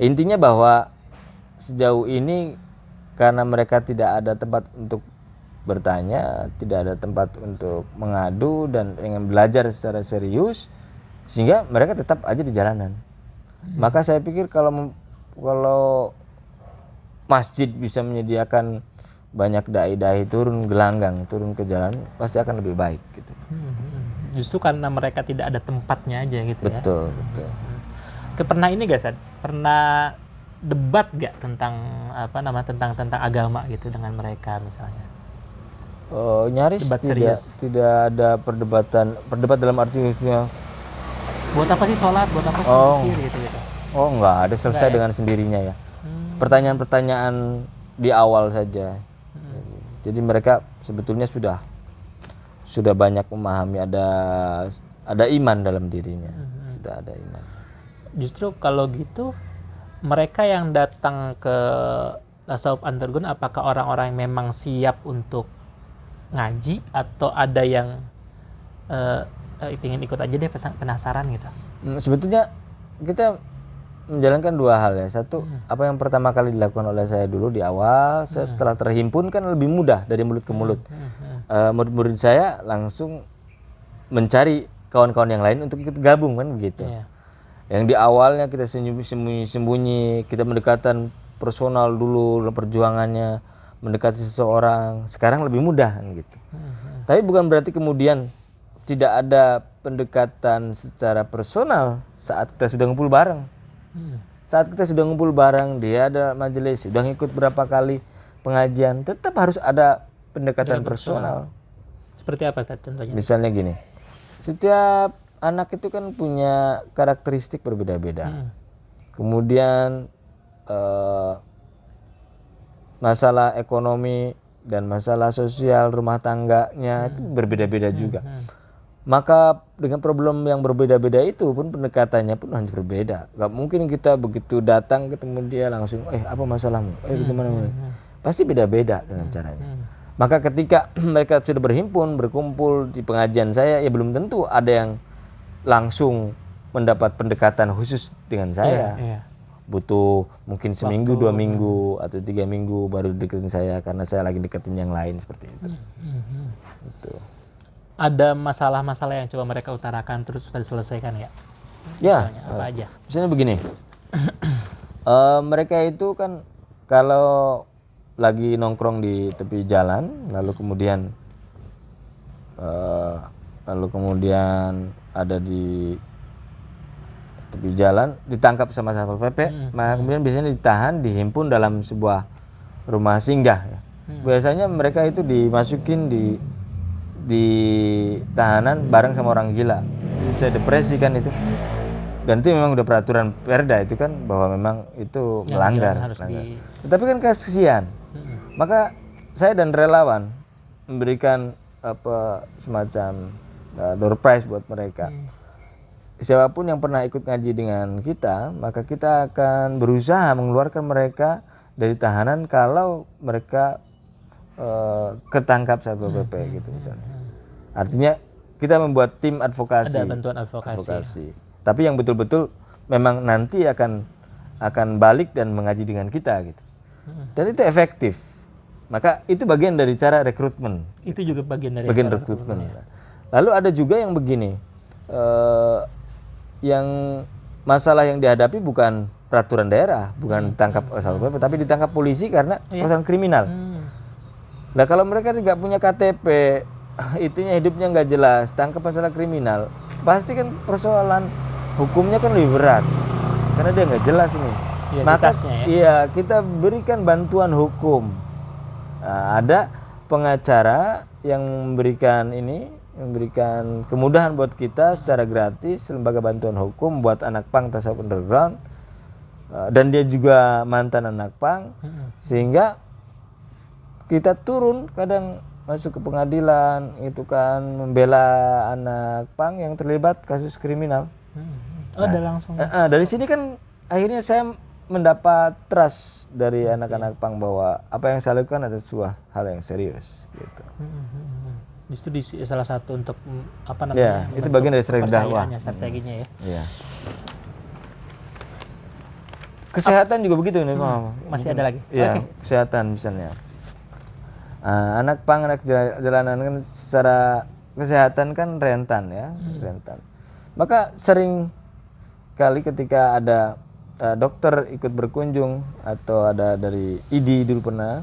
Intinya bahwa sejauh ini karena mereka tidak ada tempat untuk bertanya, tidak ada tempat untuk mengadu dan ingin belajar secara serius, sehingga mereka tetap aja di jalanan. Maka saya pikir kalau masjid bisa menyediakan banyak dai-dai turun gelanggang, turun ke jalan, pasti akan lebih baik gitu. Justru karena mereka tidak ada tempatnya aja gitu. Betul. Pernah ini gak, Sad? Pernah debat gak tentang tentang agama gitu dengan mereka misalnya? Nyaris tidak ada perdebat dalam artinya buat apa sih sholat, buat apa sih gitu. Enggak ada, selesai dengan sendirinya ya. Pertanyaan-pertanyaan di awal saja. Jadi mereka sebetulnya sudah banyak memahami, ada iman dalam dirinya, sudah ada iman. Justru kalau gitu, mereka yang datang ke Tasawuf Underground, apakah orang-orang yang memang siap untuk ngaji atau ada yang ingin ikut aja deh, penasaran gitu? Sebetulnya kita menjalankan dua hal ya. Satu, apa yang pertama kali dilakukan oleh saya dulu di awal, setelah terhimpun kan lebih mudah dari mulut ke mulut. Murid-murid saya langsung mencari kawan-kawan yang lain untuk ikut gabung kan begitu. Yang di awalnya kita sembunyi-sembunyi, kita mendekatan personal dulu perjuangannya, mendekati seseorang, sekarang lebih mudah kan gitu. Tapi bukan berarti kemudian tidak ada pendekatan secara personal saat kita sudah ngumpul bareng. Saat kita sudah ngumpul bareng, dia ada majelis, sudah ngikut berapa kali pengajian, tetap harus ada pendekatan personal. Seperti apa contohnya? Misalnya gini, setiap anak itu kan punya karakteristik berbeda-beda. Kemudian masalah ekonomi dan masalah sosial rumah tangganya itu berbeda-beda juga. Maka dengan problem yang berbeda-beda itu pun pendekatannya pun harus berbeda. Gak mungkin kita begitu datang ketemu dia langsung, apa masalahmu? Bagaimana? Pasti beda-beda dengan caranya. Maka ketika mereka sudah berhimpun, berkumpul di pengajian saya, ya belum tentu ada yang langsung mendapat pendekatan khusus dengan saya. Butuh mungkin seminggu, 2 minggu, atau 3 minggu baru deketin saya karena saya lagi deketin yang lain seperti itu. Gitu. Ada masalah-masalah yang coba mereka utarakan terus sudah diselesaikan ya? Misalnya, apa aja? Misalnya begini, mereka itu kan kalau lagi nongkrong di tepi jalan, lalu kemudian ada di tepi jalan, ditangkap sama Satpol PP, maka kemudian biasanya ditahan, dihimpun dalam sebuah rumah singgah. Ya. Biasanya mereka itu dimasukin di tahanan bareng sama orang gila, bisa depresi kan itu. Dan itu memang udah peraturan Perda itu kan bahwa memang itu melanggar. Tetapi kan kasihan. Maka saya dan relawan memberikan semacam door prize buat mereka. Siapapun yang pernah ikut ngaji dengan kita, maka kita akan berusaha mengeluarkan mereka dari tahanan kalau mereka ketangkap Satpol PP gitu misalnya. Artinya kita membuat tim advokasi. Ada bantuan advokasi. Tapi yang betul-betul memang nanti akan balik dan mengaji dengan kita gitu. Dan itu efektif. Maka itu bagian dari cara rekrutmen. Itu juga bagian dari rekrutmen. Ya. Lalu ada juga yang begini, yang masalah yang dihadapi bukan peraturan daerah, bukan ditangkap Satpol PP, tapi ditangkap polisi karena persoalan kriminal. Nah kalau mereka tidak punya KTP, itunya hidupnya nggak jelas, tangkap masalah kriminal, pasti kan persoalan hukumnya kan lebih berat, karena dia nggak jelas ini. Maka iya kita berikan bantuan hukum. Nah, ada pengacara yang memberikan kemudahan buat kita secara gratis, lembaga bantuan hukum buat anak pang Tasawuf Underground, dan dia juga mantan anak pang, sehingga kita turun kadang masuk ke pengadilan itu kan membela anak pang yang terlibat kasus kriminal. Ada langsung. Dari sini kan akhirnya saya mendapat trust dari anak-anak pang bahwa apa yang saya lakukan adalah sebuah hal yang serius gitu. Justru di salah satu untuk apa namanya? Ya, itu bagian dari strategi dakwah. Strateginya ya. Iya. Kesehatan juga begitu nih, masih ada lagi. Iya, kesehatan misalnya. Anak pang, anak jalanan kan secara kesehatan kan rentan ya, rentan. Maka sering kali ketika ada dokter ikut berkunjung atau ada dari ID dulu pernah,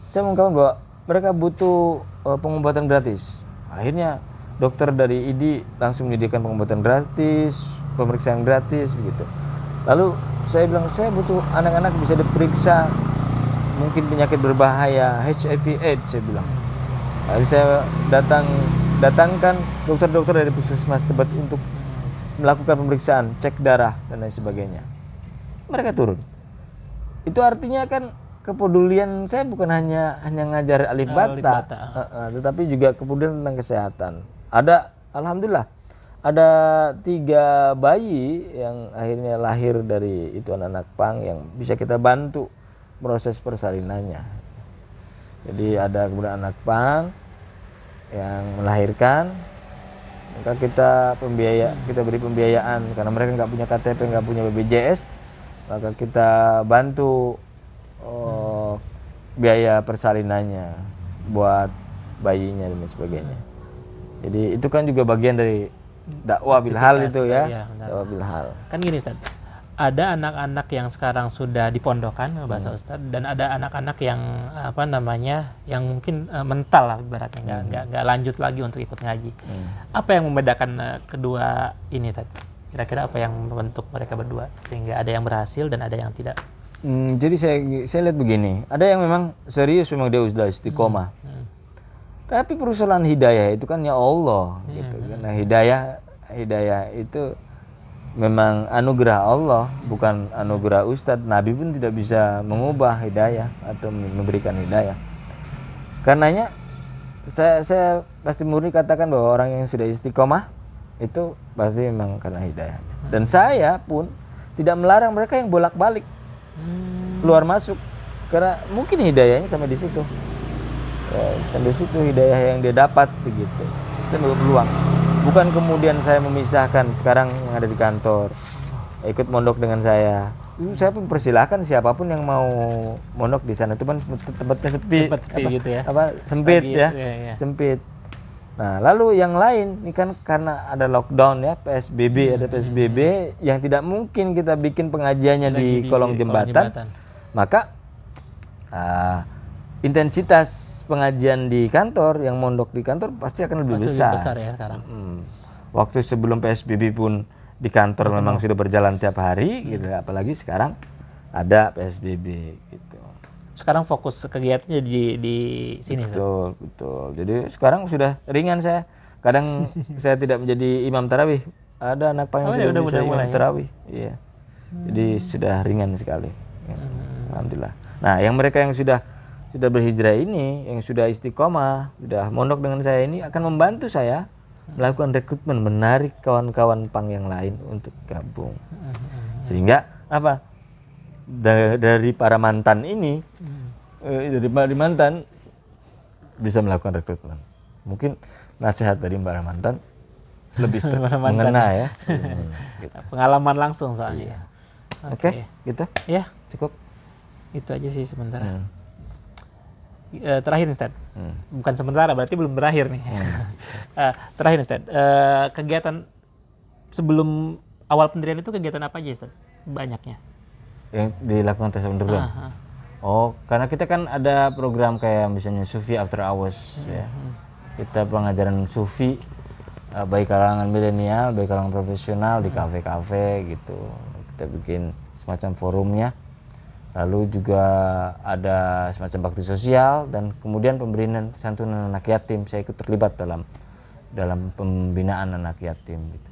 saya mengungkapkan bahwa mereka butuh pengobatan gratis. Akhirnya dokter dari ID langsung menyediakan pengobatan gratis, pemeriksaan gratis begitu. Lalu saya bilang saya butuh anak-anak bisa diperiksa mungkin penyakit berbahaya, HIV/AIDS saya bilang. Lalu saya datangkan dokter-dokter dari puskesmas tempat untuk melakukan pemeriksaan, cek darah dan lain sebagainya. Mereka turun. Itu artinya kan kepedulian saya bukan hanya ngajar alif bata, bata. tetapi juga kepedulian tentang kesehatan. Ada, alhamdulillah, ada 3 bayi yang akhirnya lahir dari itu anak-anak pang yang bisa kita bantu proses persalinannya. Jadi ada kemudian anak pang yang melahirkan, maka kita beri pembiayaan karena mereka nggak punya KTP, nggak punya BPJS, maka kita bantu biaya persalinannya buat bayinya dan sebagainya. Jadi itu kan juga bagian dari dakwah bilhal itu ya, dakwah bilhal. Kan gini Ustaz, ada anak-anak yang sekarang sudah dipondokan bahasa Ustaz, dan ada anak-anak yang apa namanya, yang mungkin mental lah ibaratnya, nggak lanjut lagi untuk ikut ngaji. Apa yang membedakan kedua ini Ustaz? Kira-kira apa yang membentuk mereka berdua sehingga ada yang berhasil dan ada yang tidak? Jadi saya lihat begini, ada yang memang serius, memang dia sudah istiqomah. Tapi persoalan hidayah itu kan ya Allah gitu. Karena hidayah itu memang anugerah Allah, bukan anugerah Ustadz. Nabi pun tidak bisa mengubah hidayah atau memberikan hidayah. Karenanya saya pasti murni katakan bahwa orang yang sudah istiqomah itu pasti memang karena hidayah. Dan saya pun tidak melarang mereka yang bolak-balik keluar masuk, karena mungkin hidayahnya sampai di situ. Sampai situ hidayah yang dia dapat begitu. Itu peluang. Bukan kemudian saya memisahkan sekarang yang ada di kantor ikut mondok dengan saya. Saya pun persilahkan siapapun yang mau mondok di sana. Itu kan tempatnya sepi gitu ya. Sempit Pagi, ya. Iya. Sempit. Nah, lalu yang lain ini kan karena ada lockdown ya, PSBB, ada PSBB yang tidak mungkin kita bikin pengajiannya di kolong jembatan. Maka intensitas pengajian di kantor, yang mondok di kantor pasti akan lebih besar. Lebih besar ya sekarang. Waktu sebelum PSBB pun di kantor memang sudah berjalan tiap hari gitu, apalagi sekarang ada PSBB gitu. Sekarang fokus kegiatannya di sini. Betul. Jadi sekarang sudah ringan saya. Kadang saya tidak menjadi imam tarawih. Ada anak pang yang sudah bisa imam tarawih. Iya. Jadi sudah ringan sekali. Alhamdulillah. Nah, yang mereka yang sudah berhijrah ini, yang sudah istiqomah, sudah mondok dengan saya ini akan membantu saya melakukan rekrutmen, menarik kawan-kawan pang yang lain untuk gabung. Sehingga apa? Dari para mantan ini, dari mantan bisa melakukan rekrutmen. Mungkin nasihat dari para mantan lebih mengena ya. Gitu. Pengalaman langsung soalnya. Iya. Oke, gitu. Ya, cukup. Itu aja sih sementara. Terakhir nih Ustaz, bukan sementara, berarti belum berakhir nih. Terakhir nih Ustaz, kegiatan sebelum awal pendirian itu kegiatan apa aja Ustaz? Banyaknya yang dilakukan tes underground. Oh, karena kita kan ada program kayak misalnya Sufi After Hours ya. Kita pengajaran Sufi baik kalangan milenial, baik kalangan profesional di kafe-kafe gitu. Kita bikin semacam forumnya. Lalu juga ada semacam bakti sosial dan kemudian pemberian santunan anak yatim. Saya ikut terlibat dalam pembinaan anak yatim gitu.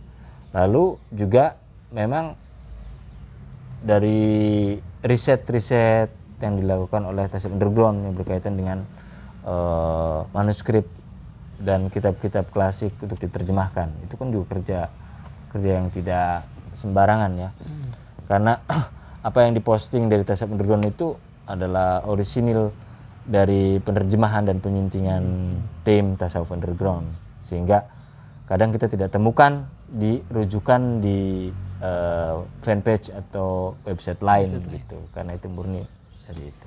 Lalu juga memang dari riset-riset yang dilakukan oleh Tasawuf Underground yang berkaitan dengan manuskrip dan kitab-kitab klasik untuk diterjemahkan, itu kan juga kerja yang tidak sembarangan ya. Karena apa yang diposting dari Tasawuf Underground itu adalah orisinil dari penerjemahan dan penyuntingan tim Tasawuf Underground, sehingga kadang kita tidak temukan di rujukan di fanpage atau website lain gitu, karena itu murni dari itu.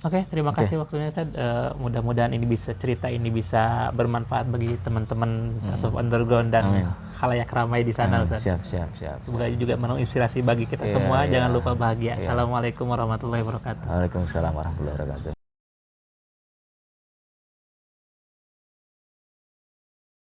Oke, terima kasih waktunya Ustaz. Mudah-mudahan cerita ini bisa bermanfaat bagi teman-teman Tasawuf Underground dan khalayak ramai di sana Ustaz. Siap. Semoga juga menginspirasi bagi kita semua. Jangan lupa bahagia. Assalamualaikum warahmatullahi wabarakatuh. Waalaikumsalam warahmatullahi wabarakatuh.